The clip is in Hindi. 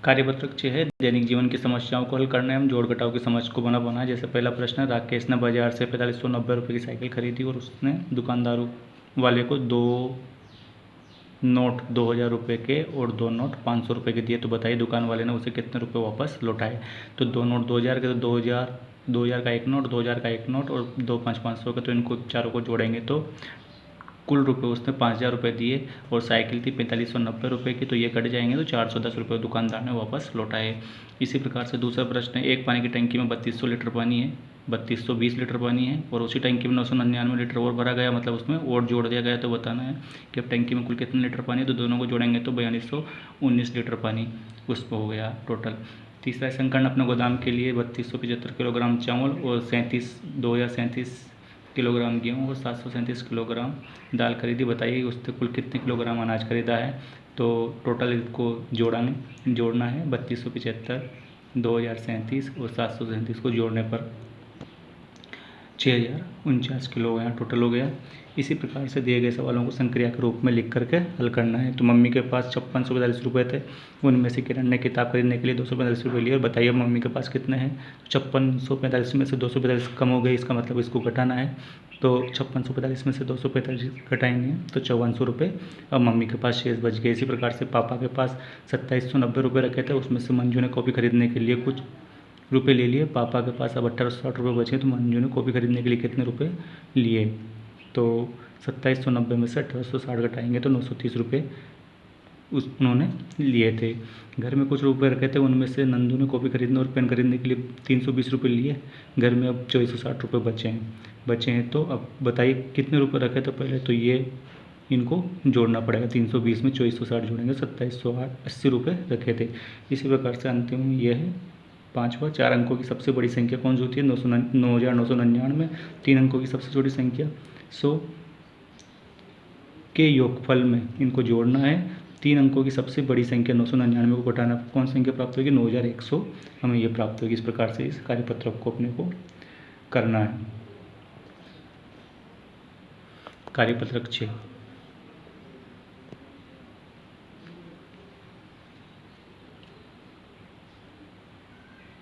कार्यपत्रक 6 है, दैनिक जीवन की समस्याओं को हल करना है। हम जोड़ घटाव की समझ को बनाना है। जैसे पहला प्रश्न है, राकेश ने बाजार से 4590 की साइकिल खरीदी और उसने दुकानदार वाले को 2 नोट 2000 के और 2 नोट 500 के दिए। तो बताइए दुकान वाले ने उसे कितने रुपए वापस लौटाए। तो 2 नोट 2000 के, तो 2000 का एक नोट, 2000 का एक नोट और 2 5 500 के, तो इनको चारों को जोड़ेंगे तो कुल रुपए उसने 5000 रुपये दिए और साइकिल थी 4590 की, तो ये कट जाएंगे तो 410 रुपये दुकानदार ने वापस लौटाए। इसी प्रकार से दूसरा प्रश्न है, एक पानी की टंकी में 3200 लीटर पानी है, 3220 लीटर पानी है और उसी टंकी में 999 लीटर और भरा गया, मतलब उसमें और जोड़ दिया गया। तो बताना है कि अब टंकी में कुल कितने लीटर पानी है, तो दोनों को जोड़ेंगे तो 4219 लीटर पानी उसको हो गया टोटल। तीसरा, शंकर ने अपने गोदाम के लिए 3275 किलोग्राम चावल और 2037 किलोग्राम गेहूँ और 737 किलोग्राम दाल खरीदी। बताइए उससे कुल कितने किलोग्राम अनाज खरीदा है। तो टोटल इसको जोड़ना है 3275, 2037 और 737 को जोड़ने पर 6049 किलो यहाँ टोटल हो गया। इसी प्रकार से दिए गए सवालों को संक्रिया के रूप में लिख करके हल करना है। तो मम्मी के पास 5645 रुपये थे, उनमें से किरण ने किताब खरीदने के लिए 245 रुपये लिए और बताइए मम्मी के पास कितने हैं। 5645 में से 245 कम हो गए, इसका मतलब इसको घटाना है। तो 5645 में से 245 घटाएंगे तो 5400 रुपये अब मम्मी के पास शेष बच गए। इसी प्रकार से पापा के पास 2790 रुपये रखे थे, उसमें से मंजू ने कॉपी खरीदने के लिए कुछ रुपए ले लिए। पापा के पास अब 1860 रुपये बचे, तो मंजू ने कॉपी खरीदने के लिए कितने रुपए लिए। तो 2790 में से 1860 घटाएंगे तो 930 रुपये उन्होंने लिए थे। घर में कुछ रुपए रखे थे, उनमें से नंदू ने कॉपी खरीदने और पेन खरीदने के लिए 320 रुपये लिए। घर में अब 2460 रुपये बचे हैं। तो अब बताइए कितने रुपये रखे थे पहले, तो ये इनको जोड़ना पड़ेगा। 320 में 2460 जोड़ेंगे 2780 रुपये रखे थे। इसी प्रकार से अंतिम में यह है पाँचवा, 4 अंकों की सबसे बड़ी संख्या कौन सी होती है, 9999। 3 अंकों की सबसे छोटी संख्या 100 के योगफल में इनको जोड़ना है। 3 अंकों की सबसे बड़ी संख्या 999 को घटाना कौन सी संख्या प्राप्त होगी, 9100 हमें ये प्राप्त होगी। इस प्रकार से इस कार्यपत्रक को अपने को करना है। कार्यपत्रक 6।